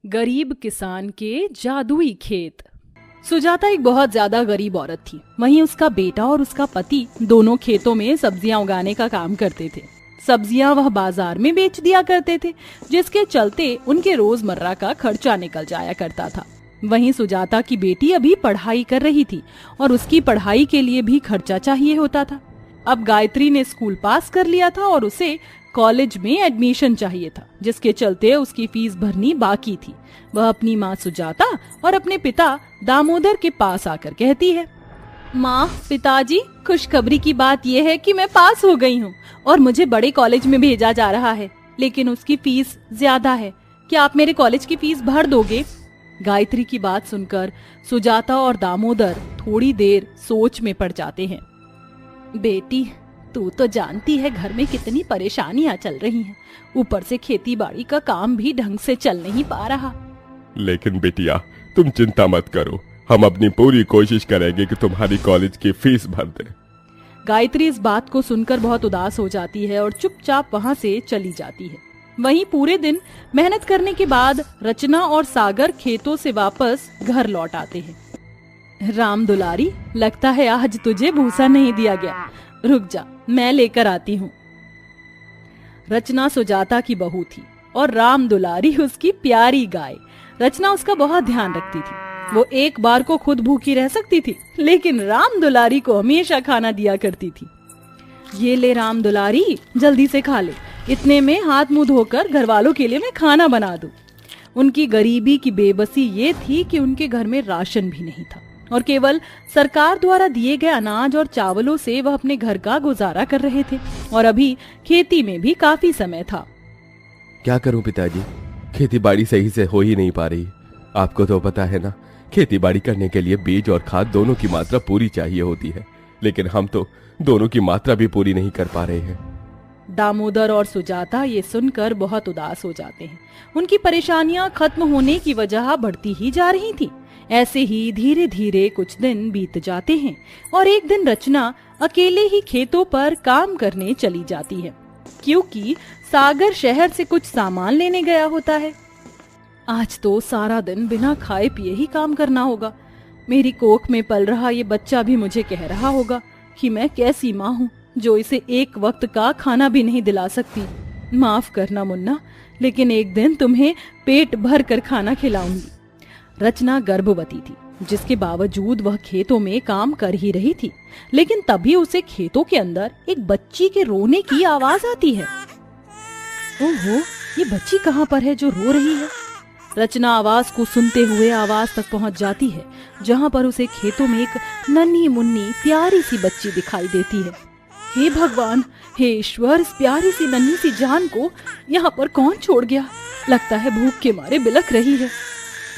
गरीब किसान के जादुई खेत। सुजाता एक बहुत ज्यादा गरीब औरत थी। वहीं उसका बेटा और उसका पति दोनों खेतों में सब्जियां उगाने का काम करते थे। सब्जियां वह बाजार में बेच दिया करते थे, जिसके चलते उनके रोजमर्रा का खर्चा निकल जाया करता था। वहीं सुजाता की बेटी अभी पढ़ाई कर रही थी और उसकी पढ़ाई के लिए भी खर्चा चाहिए होता था। अब गायत्री ने स्कूल पास कर लिया था और उसे कॉलेज में एडमिशन चाहिए था, जिसके चलते उसकी फीस भरनी बाकी थी। वह अपनी माँ सुजाता और अपने पिता दामोदर के पास आकर कहती है, माँ, पिताजी, खुशखबरी की बात यह है कि मैं पास हो गई हूँ और मुझे बड़े कॉलेज में भेजा जा रहा है, लेकिन उसकी फीस ज्यादा है। क्या आप मेरे कॉलेज की फीस भर दोगे? गायत्री की बात सुनकर सुजाता और दामोदर थोड़ी देर सोच में पड़ जाते हैं। बेटी, तू तो जानती है घर में कितनी परेशानियां चल रही हैं। ऊपर से खेती बाड़ी का काम भी ढंग से चल नहीं पा रहा। लेकिन बिटिया, तुम चिंता मत करो, हम अपनी पूरी कोशिश करेंगे कि तुम्हारी कॉलेज की फीस भर दें। गायत्री इस बात को सुनकर बहुत उदास हो जाती है और चुपचाप वहाँ से चली जाती है। वहीं पूरे दिन मेहनत करने के बाद रचना और सागर खेतों से वापस घर लौट आते हैं। राम दुलारी, लगता है आज तुझे भूसा नहीं दिया गया। रुक जा, मैं लेकर आती हूँ। रचना सुजाता की बहू थी और राम दुलारी उसकी प्यारी गाय। रचना उसका बहुत ध्यान रखती थी। वो एक बार को खुद भूखी रह सकती थी, लेकिन राम दुलारी को हमेशा खाना दिया करती थी। ये ले राम दुलारी, जल्दी से खा ले। इतने में हाथ मुंह धोकर घर वालों के लिए मैं खाना बना दूं। उनकी गरीबी की बेबसी ये थी कि उनके घर में राशन भी नहीं था और केवल सरकार द्वारा दिए गए अनाज और चावलों से वह अपने घर का गुजारा कर रहे थे और अभी खेती में भी काफी समय था। क्या करूं पिताजी, खेती बाड़ी सही से हो ही नहीं पा रही। आपको तो पता है ना, खेती बाड़ी करने के लिए बीज और खाद दोनों की मात्रा पूरी चाहिए होती है, लेकिन हम तो दोनों की मात्रा भी पूरी नहीं कर पा रहे हैं। दामोदर और सुजाता ये सुनकर बहुत उदास हो जाते हैं। उनकी परेशानियां खत्म होने की वजह बढ़ती ही जा रही थी। ऐसे ही धीरे धीरे कुछ दिन बीत जाते हैं और एक दिन रचना अकेले ही खेतों पर काम करने चली जाती है, क्योंकि सागर शहर से कुछ सामान लेने गया होता है। आज तो सारा दिन बिना खाए पिए ही काम करना होगा। मेरी कोख में पल रहा ये बच्चा भी मुझे कह रहा होगा कि मैं कैसी माँ हूँ जो इसे एक वक्त का खाना भी नहीं दिला सकती। माफ करना मुन्ना, लेकिन एक दिन तुम्हें पेट भर कर खाना खिलाऊंगी। रचना गर्भवती थी, जिसके बावजूद वह खेतों में काम कर ही रही थी, लेकिन तभी उसे खेतों के अंदर एक बच्ची के रोने की आवाज आती है। ओहो, ये बच्ची कहाँ पर है जो रो रही है? रचना आवाज को सुनते हुए आवाज तक पहुंच जाती है, जहाँ पर उसे खेतों में एक नन्ही मुन्नी प्यारी सी बच्ची दिखाई देती है। हे भगवान, हे ईश्वर, इस प्यारी सी नन्ही सी जान को यहाँ पर कौन छोड़ गया? लगता है भूख के मारे बिलख रही है।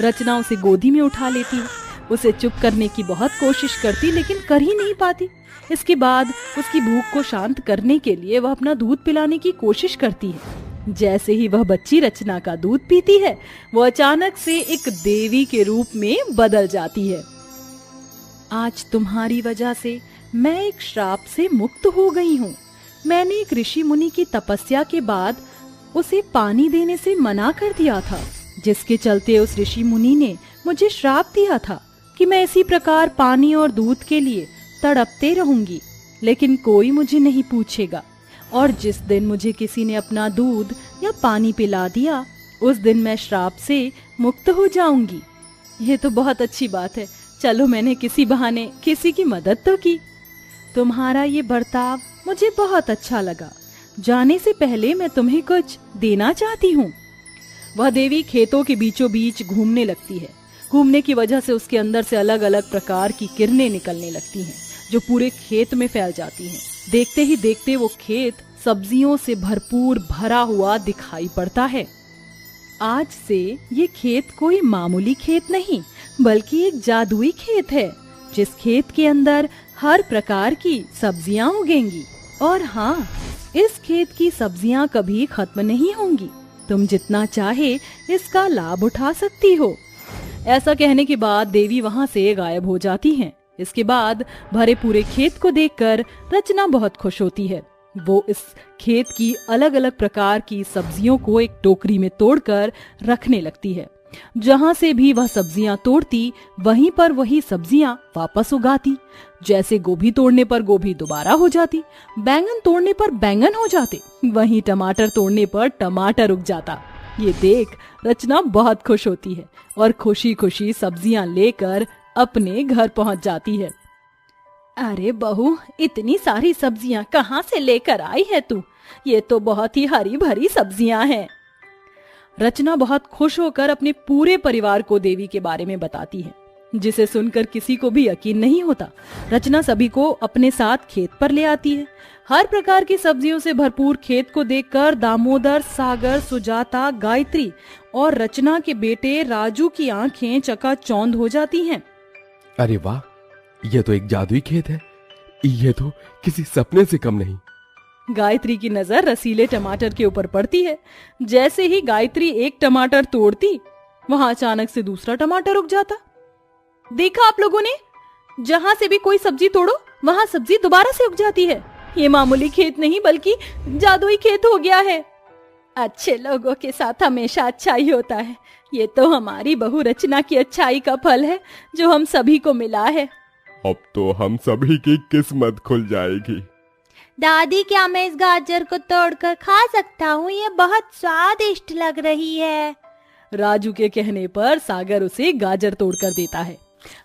रचना उसे गोदी में उठा लेती है। उसे चुप करने की बहुत कोशिश करती, लेकिन कर ही नहीं पाती। इसके बाद उसकी भूख को शांत करने के लिए वह अपना दूध पिलाने की कोशिश करती है। जैसे ही वह बच्ची रचना का दूध पीती है, वो अचानक से एक देवी के रूप में बदल जाती है। आज तुम्हारी वजह से मैं एक श्राप से मुक्त हो गई हूँ। मैंने एक ऋषि मुनि की तपस्या के बाद उसे पानी देने से मना कर दिया था, जिसके चलते उस ऋषि मुनि ने मुझे श्राप दिया था कि मैं इसी प्रकार पानी और दूध के लिए तड़पते रहूंगी, लेकिन कोई मुझे नहीं पूछेगा। और जिस दिन मुझे किसी ने अपना दूध या पानी पिला दिया, उस दिन मैं श्राप से मुक्त हो जाऊंगी। ये तो बहुत अच्छी बात है। चलो, मैंने किसी बहाने किसी की मदद तो की। तुम्हारा ये बर्ताव मुझे बहुत अच्छा लगा। जाने से पहले मैं तुम्हें कुछ देना चाहती हूँ। वह देवी खेतों के बीचों बीच घूमने लगती है। घूमने की वजह से उसके अंदर से अलग अलग प्रकार की किरणें निकलने लगती हैं, जो पूरे खेत में फैल जाती हैं। देखते ही देखते वो खेत सब्जियों से भरपूर भरा हुआ दिखाई पड़ता है। आज से ये खेत कोई मामूली खेत नहीं, बल्कि एक जादुई खेत है, जिस खेत के अंदर हर प्रकार की सब्जियां उगेंगी। और हाँ, इस खेत की सब्जियां कभी खत्म नहीं होंगी। तुम जितना चाहे इसका लाभ उठा सकती हो। ऐसा कहने के बाद देवी वहां से गायब हो जाती हैं। इसके बाद भरे पूरे खेत को देखकर रचना बहुत खुश होती है। वो इस खेत की अलग अलग प्रकार की सब्जियों को एक टोकरी में तोड़कर रखने लगती है जहाँ से भी वह सब्जियां तोड़ती वहीं पर वही सब्जियां वापस उगाती। जैसे गोभी तोड़ने पर गोभी दोबारा हो जाती, बैंगन तोड़ने पर बैंगन हो जाते, वहीं टमाटर तोड़ने पर टमाटर उग जाता। ये देख रचना बहुत खुश होती है और खुशी खुशी सब्जियां लेकर अपने घर पहुंच जाती है। अरे बहू, इतनी सारी सब्जियां कहाँ से लेकर आई है तू? ये तो बहुत ही हरी भरी सब्जियां हैं। रचना बहुत खुश होकर अपने पूरे परिवार को देवी के बारे में बताती है, जिसे सुनकर किसी को भी यकीन नहीं होता। रचना सभी को अपने साथ खेत पर ले आती है। हर प्रकार की सब्जियों से भरपूर खेत को देखकर दामोदर, सागर, सुजाता, गायत्री और रचना के बेटे राजू की आंखें चकाचौंध हो जाती हैं। अरे वाह, यह तो एक जादुई खेत है। यह तो किसी सपने से कम नहीं। गायत्री की नजर रसीले टमाटर के ऊपर पड़ती है। जैसे ही गायत्री एक टमाटर तोड़ती, वहां अचानक से दूसरा टमाटर उग जाता। देखा आप लोगों ने, जहां से भी कोई सब्जी तोड़ो वहां सब्जी दोबारा से उग जाती है। ये मामूली खेत नहीं बल्कि जादुई खेत हो गया है। अच्छे लोगों के साथ हमेशा अच्छा ही होता है। ये तो हमारी बहू रचना की अच्छाई का फल है जो हम सभी को मिला है। अब तो हम सभी की किस्मत खुल जाएगी। दादी, क्या मैं इस गाजर को तोड़कर खा सकता हूँ? ये बहुत स्वादिष्ट लग रही है। राजू के कहने पर सागर उसे गाजर तोड़कर देता है।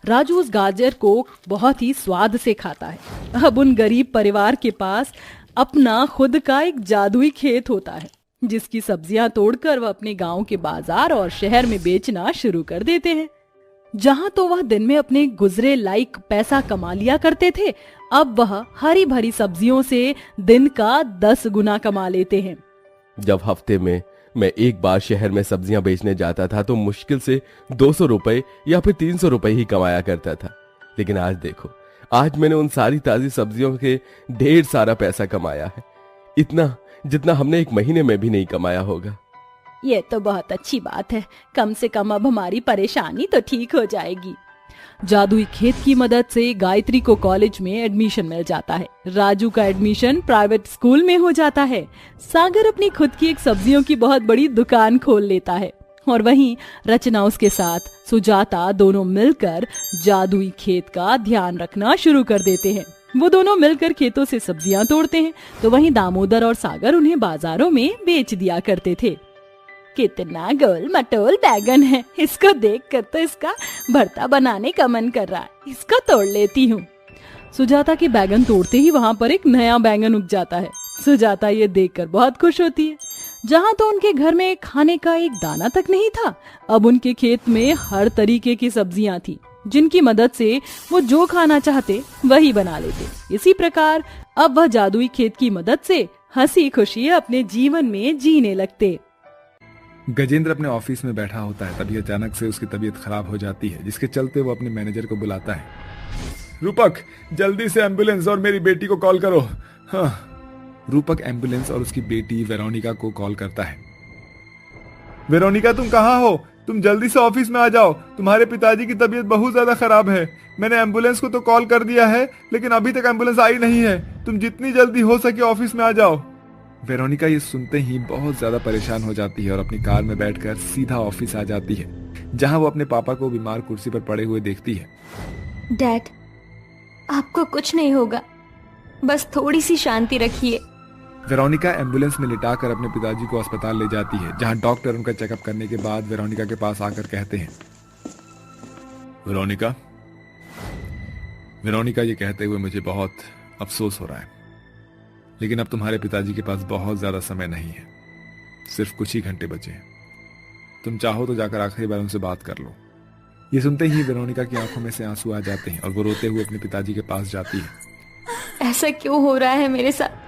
राजू उस गाजर को बहुत ही स्वाद से खाता है। अब उन गरीब परिवार के पास अपना खुद का एक जादुई खेत होता है, जिसकी सब्जियां तोड़कर वह अपने गांव के बाजार और शहर में बेचना शुरू कर देते हैं। जहां तो वह दिन में अपने गुजरे लायक पैसा कमा लिया करते थे, अब वह हरी भरी सब्जियों से दिन का 10 गुना कमा लेते हैं। जब हफ्ते में मैं एक बार शहर में सब्जियां बेचने जाता था तो मुश्किल से 200 रुपए या फिर 300 रुपए ही कमाया करता था। लेकिन आज देखो, आज मैंने उन सारी ताजी सब्जियों के ढेर सारा पैसा कमाया है, इतना जितना हमने एक महीने में भी नहीं कमाया होगा। ये तो बहुत अच्छी बात है। कम से कम अब हमारी परेशानी तो ठीक हो जाएगी। जादुई खेत की मदद से गायत्री को कॉलेज में एडमिशन मिल जाता है। राजू का एडमिशन प्राइवेट स्कूल में हो जाता है। सागर अपनी खुद की एक सब्जियों की बहुत बड़ी दुकान खोल लेता है और वहीं रचना उसके साथ सुजाता दोनों मिलकर जादुई खेत का ध्यान रखना शुरू कर देते हैं। वो दोनों मिलकर खेतों से सब्जियां तोड़ते हैं तो वहीं दामोदर और सागर उन्हें बाजारों में बेच दिया करते थे। कितना गोल मटोल बैगन है, इसको देखकर तो इसका भरता बनाने का मन कर रहा है। इसको तोड़ लेती हूँ। सुजाता के बैगन तोड़ते ही वहाँ पर एक नया बैगन उग जाता है। सुजाता ये देखकर बहुत खुश होती है। जहाँ तो उनके घर में खाने का एक दाना तक नहीं था, अब उनके खेत में हर तरीके की सब्जियां थी, जिनकी मदद से वो जो खाना चाहते वही बना लेते। इसी प्रकार अब वह जादुई खेत की मदद से हंसी खुशी अपने जीवन में जीने लगते। गजेंद्र अपने ऑफिस में बैठा होता है, तभी अचानक से उसकी तबीयत खराब हो जाती है, जिसके चलते वो अपने मैनेजर को बुलाता है। रूपक, जल्दी से एम्बुलेंस और मेरी बेटी को कॉल करो। हाँ। रूपक एम्बुलेंस और उसकी बेटी वेरोनिका को कॉल करता है। वेरोनिका, तुम कहाँ हो? तुम जल्दी से ऑफिस में आ जाओ। तुम्हारे पिताजी की तबीयत बहुत ज्यादा खराब है। मैंने एम्बुलेंस को तो कॉल कर दिया है, लेकिन अभी तक एम्बुलेंस आई नहीं है। तुम जितनी जल्दी हो सके ऑफिस में आ जाओ। वेरोनिका ये सुनते ही बहुत ज्यादा परेशान हो जाती है और अपनी कार में बैठकर सीधा ऑफिस आ जाती है, जहां वो अपने पापा को बीमार कुर्सी पर पड़े हुए देखती है। डैड, आपको कुछ नहीं होगा, बस थोड़ी सी शांति रखिए। वेरोनिका एम्बुलेंस में लिटाकर अपने पिताजी को अस्पताल ले जाती है, जहां डॉक्टर उनका चेकअप करने के बाद वेरोनिका के पास आकर कहते हैं, वेरोनिका, ये कहते हुए मुझे बहुत अफसोस हो रहा है, लेकिन अब तुम्हारे पिताजी के पास बहुत ज्यादा समय नहीं है, सिर्फ कुछ ही घंटे बचे हैं। तुम चाहो तो जाकर आखिरी बार उनसे बात कर लो। ये सुनते ही वेरोनिका की आंखों में से आंसू आ जाते हैं और वो रोते हुए अपने पिताजी के पास जाती है। ऐसा क्यों हो रहा है मेरे साथ?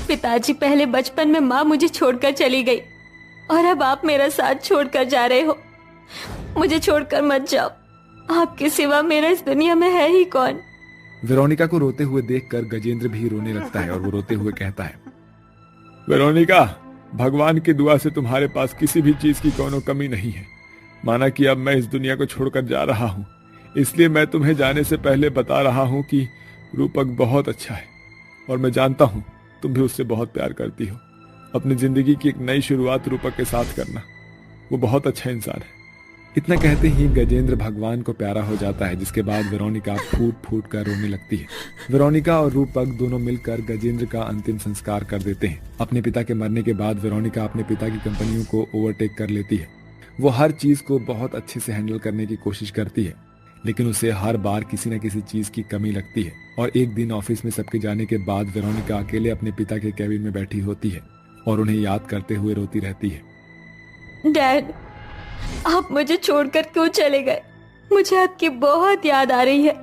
पिताजी, पहले बचपन में माँ मुझे छोड़कर चली गई और अब आप मेरा साथ छोड़कर जा रहे हो। मुझे छोड़कर मत जाओ, आपके सिवा मेरा इस दुनिया में है ही कौन? वेरोनिका को रोते हुए देखकर गजेंद्र भी रोने लगता है और वो रोते हुए कहता है, वेरोनिका, भगवान की दुआ से तुम्हारे पास किसी भी चीज की कोनो कमी नहीं है। माना कि अब मैं इस दुनिया को छोड़कर जा रहा हूँ, इसलिए मैं तुम्हें जाने से पहले बता रहा हूँ कि रूपक बहुत अच्छा है और मैं जानता हूँ तुम भी उससे बहुत प्यार करती हो। अपनी जिंदगी की एक नई शुरुआत रूपक के साथ करना, वो बहुत अच्छा इंसान है। इतना कहते ही गजेंद्र भगवान को प्यारा हो जाता है, जिसके बाद वेरोनिका फूट फूट कर रोने लगती है। वेरोनिका और रूपक दोनों मिलकर गजेंद्र का अंतिम संस्कार कर देते हैं। अपने पिता के मरने के बाद वेरोनिका अपने पिता की कंपनियों को ओवरटेक कर लेती है। वो हर चीज को बहुत अच्छे से हैंडल करने की कोशिश करती है, लेकिन उसे हर बार किसी न किसी चीज की कमी लगती है। और एक दिन ऑफिस में सबके जाने के बाद वेरोनिका अकेले अपने पिता के केबिन में बैठी होती है और उन्हें याद करते हुए रोती रहती है। डैड, आप मुझे छोड़कर क्यों चले गए? मुझे आपकी बहुत याद आ रही है।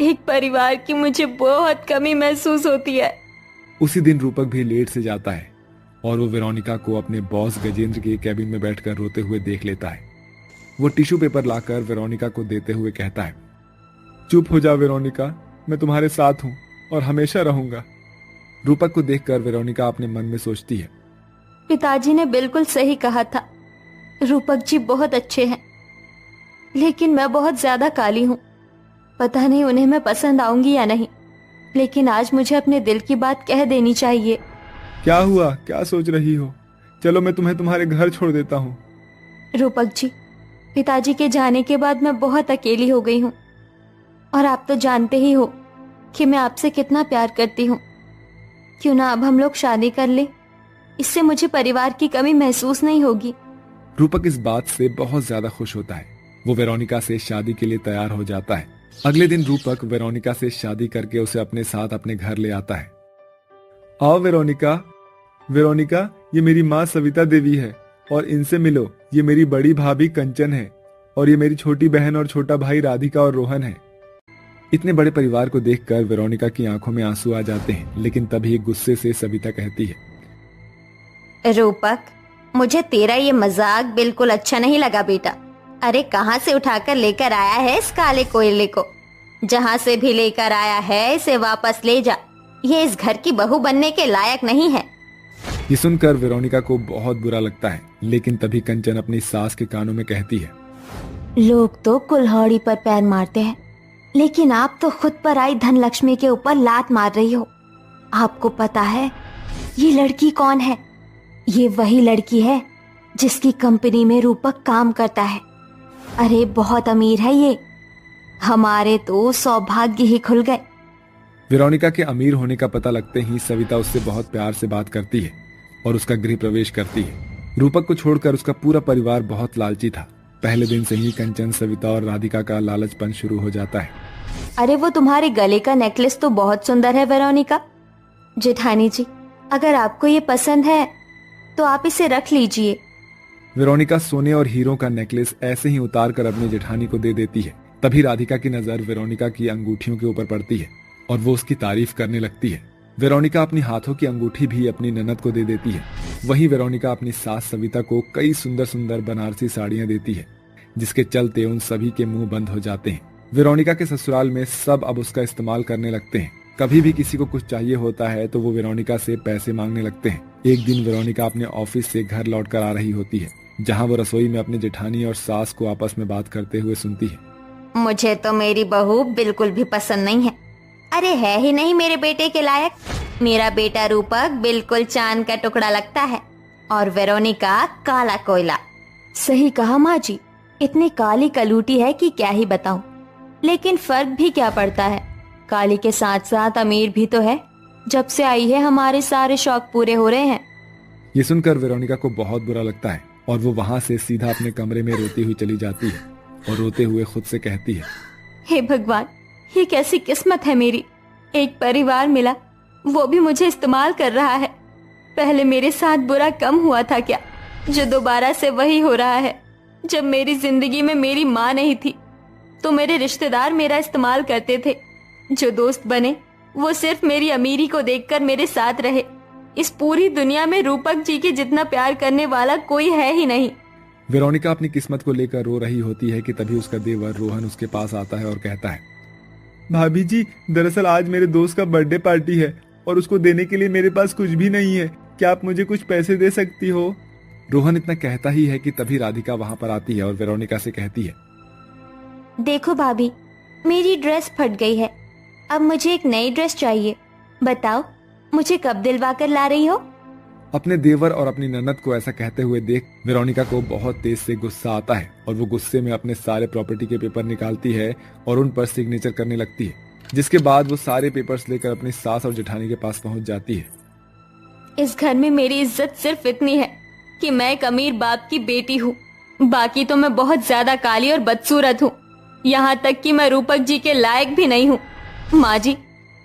एक परिवार की मुझे बहुत कमी महसूस होती है। उसी दिन रूपक भी लेट से जाता है और वो वेरोनिका को अपने बॉस गजेंद्र के केबिन में बैठकर रोते हुए देख लेता है। वो टिश्यू पेपर लाकर वेरोनिका को देते हुए कहता है, चुप हो जा वेरोनिका, मैं तुम्हारे साथ हूं और हमेशा रहूंगा। रूपक को देखकर वेरोनिका अपने मन में सोचती है, पिताजी ने बिल्कुल सही कहा था। रूपक जी बहुत अच्छे हैं, लेकिन मैं बहुत ज्यादा काली हूँ। पता नहीं उन्हें मैं पसंद आऊंगी या नहीं, लेकिन आज मुझे अपने दिल की बात कह देनी चाहिए। क्या हुआ, क्या सोच रही हो? चलो मैं तुम्हें तुम्हारे घर छोड़ देता हूँ। रूपक जी, पिताजी के जाने के बाद मैं बहुत अकेली हो गई हूँ, और आप तो जानते ही हो कि मैं आपसे कितना प्यार करती हूँ। क्यों ना अब हम लोग शादी कर ले, इससे मुझे परिवार की कमी महसूस नहीं होगी। रूपक इस बात से बहुत ज्यादा खुश होता है। वो वेरोनिका से शादी के लिए तैयार हो जाता है। अगले दिन रूपक वेरोनिका से शादी करके उसे अपने साथ अपने घर ले आता है। आओ वेरोनिका, वेरोनिका, ये मेरी माँ सविता देवी है और इनसे मिलो। ये मेरी बड़ी भाभी कंचन है और ये मेरी छोटी बहन और छोटा भाई राधिका और रोहन है। इतने बड़े परिवार को देखकर वेरोनिका की आंखों में आंसू आ जाते हैं, लेकिन तभी गुस्से से सविता कहती है, रूपक, मुझे तेरा ये मजाक बिल्कुल अच्छा नहीं लगा बेटा। अरे कहाँ से उठाकर लेकर आया है इस काले कोयले को? जहाँ से भी लेकर आया है इसे वापस ले जा। ये इस घर की बहू बनने के लायक नहीं है। ये सुनकर वेरोनिका को बहुत बुरा लगता है, लेकिन तभी कंचन अपनी सास के कानों में कहती है, लोग तो कुल्हाड़ी पर पैर मारते हैं, लेकिन आप तो खुद पर आई धन लक्ष्मी के ऊपर लात मार रही हो। आपको पता है ये लड़की कौन है? ये वही लड़की है जिसकी कंपनी में रूपक काम करता है। अरे बहुत अमीर है ये। हमारे तो सौभाग्य ही खुल गए। वेरोनिका के अमीर होने का पता लगते ही सविता उससे बहुत प्यार से बात करती है और उसका गृह प्रवेश करती है। रूपक को छोड़कर उसका पूरा परिवार बहुत लालची था। पहले दिन से ही कंचन, सविता और राधिका का लालचपन शुरू हो जाता है। अरे वो तुम्हारे गले का नेकलेस तो बहुत सुंदर है वेरोनिका। जेठानी जी, अगर आपको ये पसंद है तो आप इसे रख लीजिए। वेरोनिका सोने और हीरो का नेकलेस ऐसे ही उतार कर अपनी जेठानी को दे देती है। तभी राधिका की नजर वेरोनिका की अंगूठियों के ऊपर पड़ती है और वो उसकी तारीफ करने लगती है। वेरोनिका अपनी हाथों की अंगूठी भी अपनी ननद को दे देती है। वहीं वेरोनिका अपनी सास सविता को कई सुंदर सुंदर बनारसी साड़ियां देती है, जिसके चलते उन सभी के मुंह बंद हो जाते हैं। वेरोनिका के ससुराल में सब अब उसका इस्तेमाल करने लगते हैं। कभी भी किसी को कुछ चाहिए होता है तो वो वेरोनिका से पैसे मांगने लगते हैं। एक दिन वेरोनिका अपने ऑफिस से घर लौटकर आ रही होती है, जहाँ वो रसोई में अपने जेठानी और सास को आपस में बात करते हुए सुनती है। मुझे तो मेरी बहू बिल्कुल भी पसंद नहीं है। अरे है ही नहीं मेरे बेटे के लायक। मेरा बेटा रूपक बिल्कुल चांद का टुकड़ा लगता है और वेरोनिका काला कोयला। सही कहा माँ जी, इतनी काली कलूटी है कि क्या ही बताऊं। लेकिन फर्क भी क्या पड़ता है, काली के साथ साथ अमीर भी तो है। जब से आई है हमारे सारे शौक पूरे हो रहे हैं। ये सुनकर वेरोनिका को बहुत बुरा लगता है और वो वहाँ से सीधा अपने कमरे में रोती हुई चली जाती है और रोते हुए खुद से कहती है, हे भगवान, ये कैसी किस्मत है मेरी। एक परिवार मिला, वो भी मुझे इस्तेमाल कर रहा है। पहले मेरे साथ बुरा कम हुआ था क्या, जो दोबारा से वही हो रहा है। जब मेरी जिंदगी में मेरी माँ नहीं थी तो मेरे रिश्तेदार मेरा इस्तेमाल करते थे। जो दोस्त बने वो सिर्फ मेरी अमीरी को देखकर मेरे साथ रहे। इस पूरी दुनिया में रूपक जी के जितना प्यार करने वाला कोई है ही नहीं। वेरोनिका अपनी किस्मत को लेकर रो रही होती है कि तभी उसका देवर रोहन उसके पास आता है और कहता है, भाभी जी, दरअसल आज मेरे दोस्त का बर्थडे पार्टी है और उसको देने के लिए मेरे पास कुछ भी नहीं है। क्या आप मुझे कुछ पैसे दे सकती हो? रोहन इतना कहता ही है कि तभी राधिका वहाँ पर आती है और वेरोनिका से कहती है, देखो भाभी, मेरी ड्रेस फट गई है। अब मुझे एक नई ड्रेस चाहिए। बताओ मुझे कब दिलवा कर ला रही हो? अपने देवर और अपनी ननद को ऐसा कहते हुए देख वेरोनिका को बहुत तेज से गुस्सा आता है और वो गुस्से में अपने सारे प्रॉपर्टी के पेपर निकालती है और उन पर सिग्नेचर करने लगती है, जिसके बाद वो सारे पेपर्स लेकर अपनी सास और जेठानी के पास पहुंच जाती है। इस घर में मेरी इज्जत सिर्फ इतनी है कि मैं एक अमीर बाप की बेटी हूँ, बाकी तो मैं बहुत ज्यादा काली और बदसूरत हूँ। यहाँ तक कि मैं रूपक जी के लायक भी नहीं हूँ। माँ जी,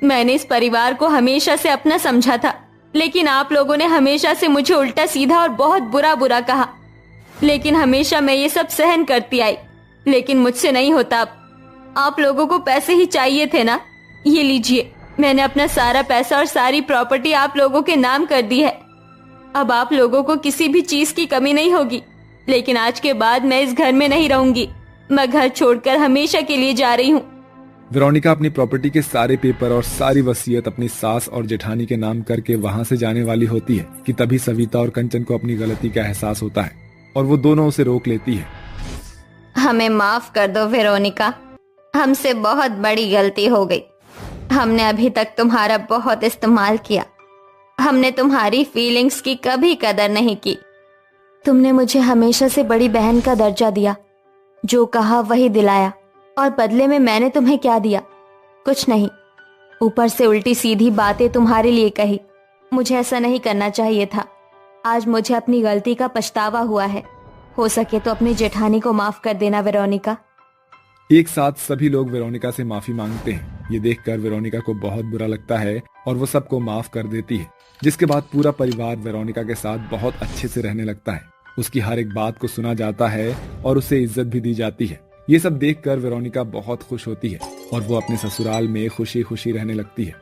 मैंने इस परिवार को हमेशा से अपना समझा था, लेकिन आप लोगों ने हमेशा से मुझे उल्टा सीधा और बहुत बुरा बुरा कहा, लेकिन हमेशा मैं ये सब सहन करती आई, लेकिन मुझसे नहीं होता। अब आप लोगों को पैसे ही चाहिए थे ना, ये लीजिए, मैंने अपना सारा पैसा और सारी प्रॉपर्टी आप लोगों के नाम कर दी है। अब आप लोगों को किसी भी चीज की कमी नहीं होगी, लेकिन आज के बाद मैं इस घर में नहीं रहूंगी। मैं घर छोड़कर हमेशा के लिए जा रही हूँ। वेरोनिका अपनी प्रॉपर्टी के सारे पेपर और सारी वसीयत अपनी सास और जेठानी के नाम करके वहां से जाने वाली होती है कि तभी सविता और कंचन को अपनी गलती का एहसास होता है और वो दोनों उसे रोक लेती है। हमें माफ कर दो वेरोनिका, हमसे बहुत बड़ी गलती हो गई। हमने अभी तक तुम्हारा बहुत इस्तेमाल किया, हमने तुम्हारी फीलिंग्स की कभी कदर नहीं की। तुमने मुझे हमेशा से बड़ी बहन का दर्जा दिया, जो कहा वही दिलाया, और बदले में मैंने तुम्हें क्या दिया? कुछ नहीं, ऊपर से उल्टी सीधी बातें तुम्हारे लिए कही। मुझे ऐसा नहीं करना चाहिए था। आज मुझे अपनी गलती का पछतावा हुआ है। हो सके तो अपनी जेठानी को माफ कर देना वेरोनिका। एक साथ सभी लोग वेरोनिका से माफी मांगते हैं। ये देखकर वेरोनिका को बहुत बुरा लगता है और वो सबको माफ कर देती है, जिसके बाद पूरा परिवार वेरोनिका के साथ बहुत अच्छे से रहने लगता है। उसकी हर एक बात को सुना जाता है और उसे इज्जत भी दी जाती है। ये सब देखकर वेरोनिका बहुत खुश होती है और वो अपने ससुराल में खुशी खुशी रहने लगती है।